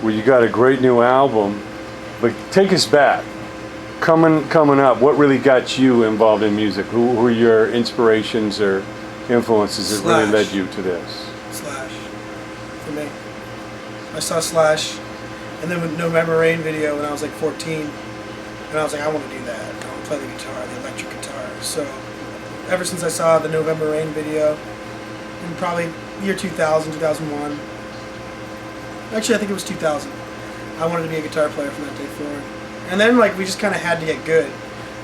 Well, you got a great new album, but take us back. Coming up, what really got you involved in music? Who were your inspirations or influences that really led you to this? Slash, for me. I saw Slash, and then with November Rain video when I was like 14, and I was like, I want to do that. I want to play the guitar, the electric guitar. So, ever since I saw the November Rain video, in probably year 2000, 2001, actually I think it was 2000, I wanted to be a guitar player from that day forward. And then like we just kind of had to get good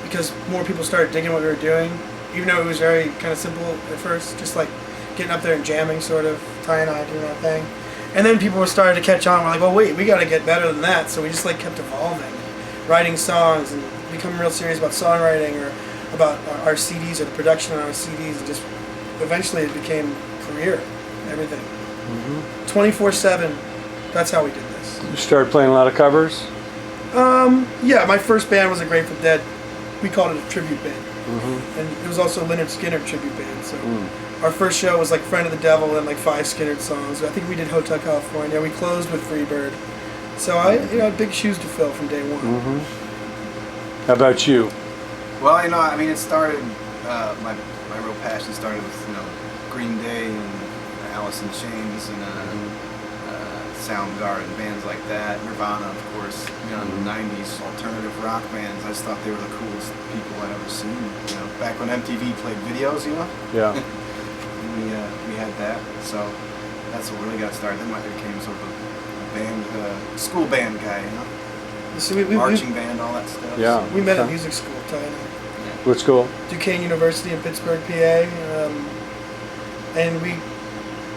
because more people started digging what we were doing, even though it was very kind of simple at first, just like getting up there and jamming sort of, Ty and I doing our thing. And then people were starting to catch on. We're like, well, wait, we got to get better than that. So we just like kept evolving, writing songs and becoming real serious about songwriting or about our CDs or the production on our CDs. And just eventually it became career, everything. 24/7. That's how we did this. You started playing a lot of covers? Yeah, my first band was a Grateful Dead. We called it a tribute band. And it was also a Lynyrd Skynyrd tribute band. So our first show was like Friend of the Devil and like 5 Skynyrd songs. I think we did Hotel California. We closed with Freebird. So I had big shoes to fill from day one. How about you? Well, I mean, it started, my real passion started with, Green Day and Alice in Chains and Soundgarden, bands like that, Nirvana, of course, in the 90s, alternative rock bands. I just thought they were the coolest people I'd ever seen, back when MTV played videos, Yeah. we had that, so that's what really got started. Then I became sort of a band, school band guy, So marching band, all that stuff. Yeah. We met at music school, Ty and I. What school? Duquesne University in Pittsburgh, PA. And we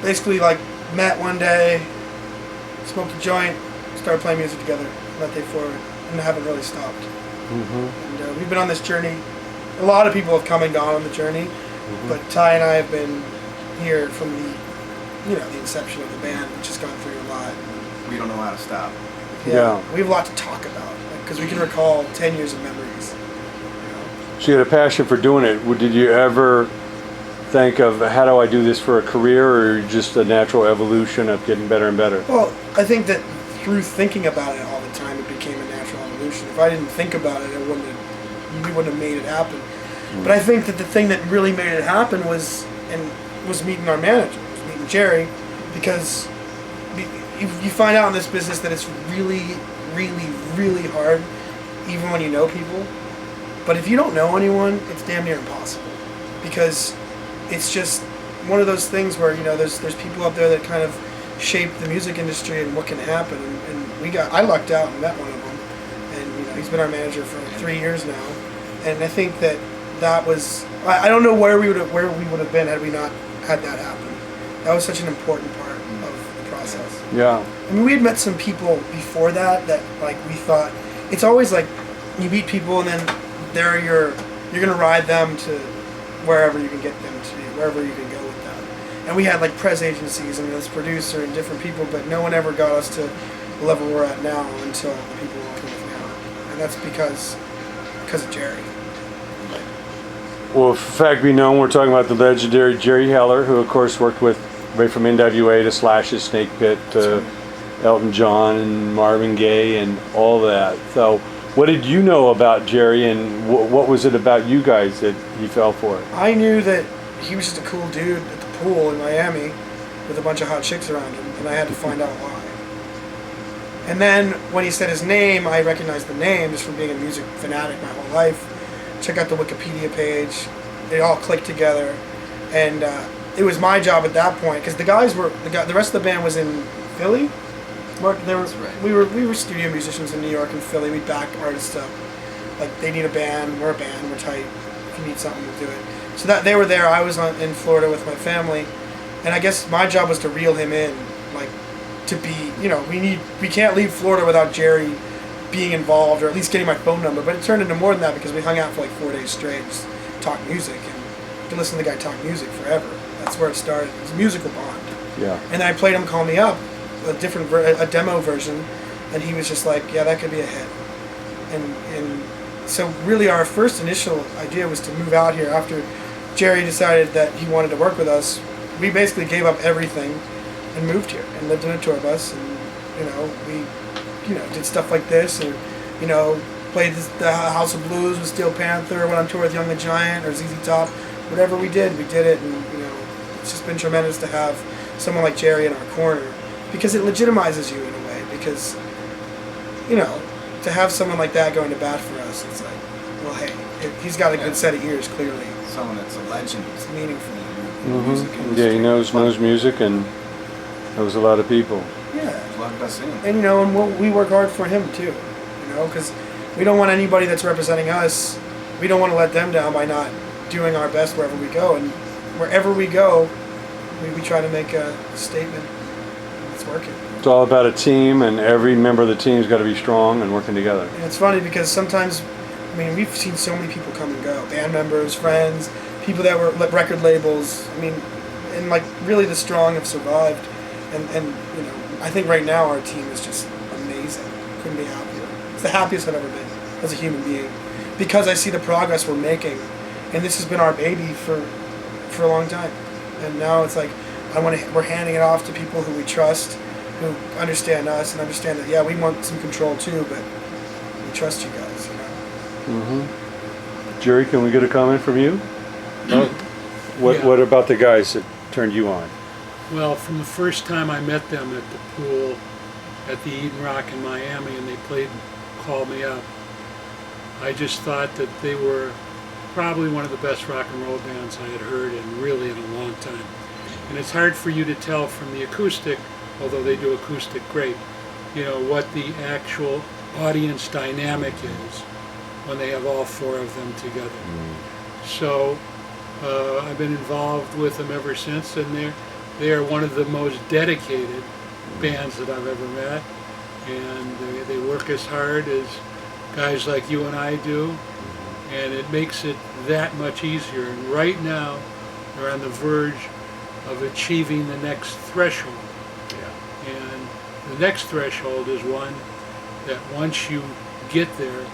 basically like met one day, smoked a joint, started playing music together that day forward, and haven't really stopped. And we've been on this journey. A lot of people have come and gone on the journey, but Ty and I have been here from the inception of the band, which has gone through a lot. We don't know how to stop. Yeah. We have a lot to talk about because we can recall 10 years of memories. So you had a passion for doing it. Did you ever think of how do I do this for a career, or just a natural evolution of getting better and better? Well, I think that through thinking about it all the time, it became a natural evolution. If I didn't think about it, we wouldn't have made it happen. But I think that the thing that really made it happen was meeting our manager, was meeting Jerry, because you find out in this business that it's really, really, really hard, even when you know people. But if you don't know anyone, it's damn near impossible, because it's just one of those things where there's people out there that kind of shape the music industry and what can happen. And I lucked out and met one of them, and he's been our manager for 3 years now. And I think that was, I don't know where we would have been had we not had that happen. That was such an important part of the process. Yeah. I mean, we had met some people before that like we thought, it's always like you meet people and then you're gonna ride them to wherever you can get them to, wherever you can go with them. And we had like press agencies and this producer and different people, but no one ever got us to the level we're at now until the people we're working with now. And that's because of Jerry. Well, for fact be known, we're talking about the legendary Jerry Heller, who of course worked with right from NWA to Slash's Snake Pit to Elton John and Marvin Gaye and all that. So what did you know about Jerry, and what was it about you guys that he fell for it? I knew that he was just a cool dude at the pool in Miami with a bunch of hot chicks around him, and I had to find out why. And then when he said his name, I recognized the name just from being a music fanatic my whole life. Check out the Wikipedia page. They all clicked together, and it was my job at that point because the rest of the band was in Philly. That's right. We were studio musicians in New York and Philly. We'd back artists up. Like, they need a band, we're a band, we're tight. If you need something, we'll do it. So that they were there. I was in Florida with my family, and I guess my job was to reel him in, like, to be, we can't leave Florida without Jerry being involved, or at least getting my phone number. But it turned into more than that because we hung out for like 4 days straight, just talk music, and you can listen to the guy talk music forever. That's where it started. It was a musical bond. Yeah. And then I played him Call Me Up, a demo version, and he was just like, yeah, that could be a hit. And so really our first initial idea was to move out here after Jerry decided that he wanted to work with us. We basically gave up everything and moved here and lived in a tour bus, and we did stuff like this, or played the House of Blues with Steel Panther, went on tour with Young the Giant or ZZ Top. Whatever we did it, and it's just been tremendous to have someone like Jerry in our corner, because it legitimizes you in a way. Because to have someone like that going to bat for us, it's like, well, hey, he's got a good set of ears, clearly. Someone that's a legend. It's meaningful. In the music Yeah, industry. he knows music and knows a lot of people. Yeah. Loved us in. And and we work hard for him too, because we don't want anybody that's representing us. We don't want to let them down by not doing our best wherever we go. And wherever we go, we try to make a statement. It's working. It's all about a team, and every member of the team's got to be strong and working together. And it's funny because sometimes, we've seen so many people come and go. Band members, friends, people that were record labels. And really the strong have survived. And I think right now our team is just amazing. Couldn't be happier. It's the happiest I've ever been as a human being, because I see the progress we're making, and this has been our baby for a long time. And now it's like we're handing it off to people who we trust, who understand us and understand that we want some control too, but we trust you guys. Jerry, can we get a comment from you? What about the guys that turned you on? Well, from the first time I met them at the pool at the Eden Rock in Miami, and they called me up, I just thought that they were probably one of the best rock and roll bands I had heard in a long time. And it's hard for you to tell from the acoustic, although they do acoustic great, what the actual audience dynamic is when they have all four of them together. So I've been involved with them ever since, and they are one of the most dedicated bands that I've ever met, and they work as hard as guys like you and I do, and it makes it that much easier. And right now, they're on the verge of achieving the next threshold. And the next threshold is one that once you get there,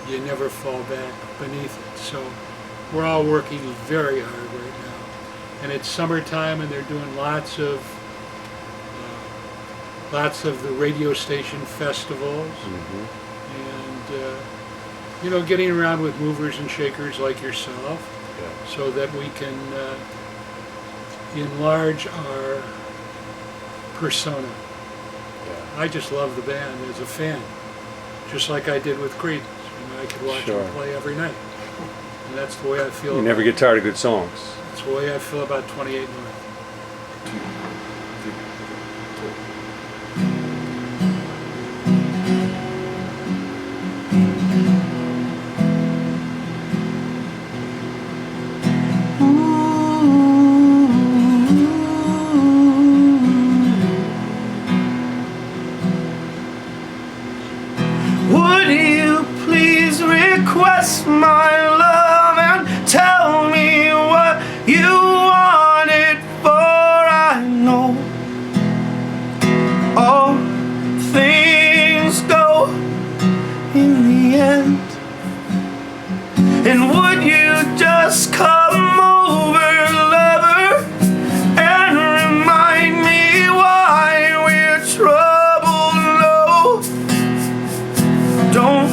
you never fall back beneath it. So we're all working very hard right now. And it's summertime, and they're doing lots of the radio station festivals, and getting around with movers and shakers like yourself, so that we can enlarge our persona. I just love the band as a fan, just like I did with Creedence. I could watch them play every night, and that's the way I feel. You never get tired of good songs. That's the way I feel about 28 North. Would you please request my love and tell me what you want it for? I know all things go in the end. And would you just come over, lover, and remind me why we're troubled? No, don't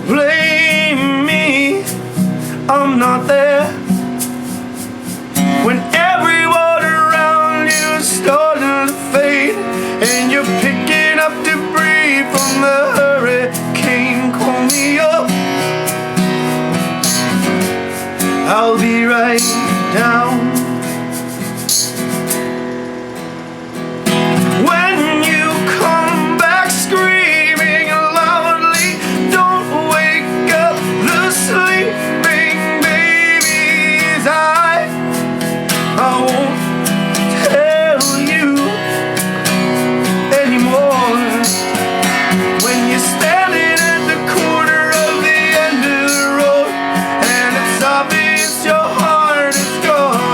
blame me, I'm not there. When everyone around you is starting to fade, and you're picking up debris from the hurricane, call me up, I'll be right down. When you come back screaming loudly, don't wake up the sleeping babies. I won't tell you anymore. When you're standing at the corner of the end of the road, and it's obvious your heart is gone,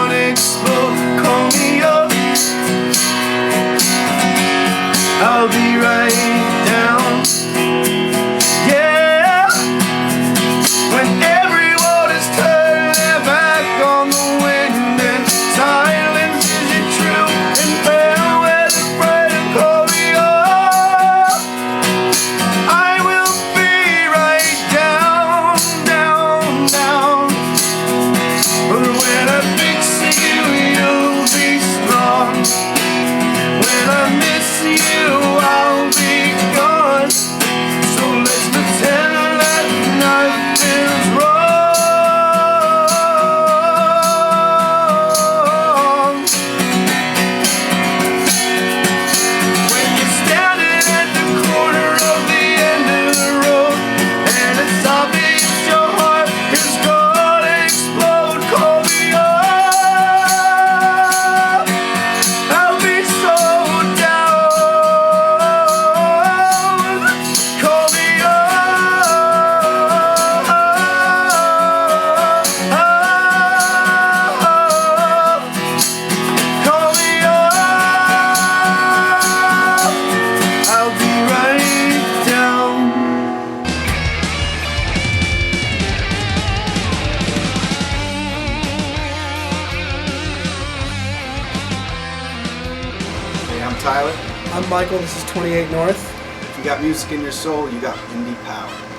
Tyler. I'm Michael. This is 28 North. If you got music in your soul, you got indie power.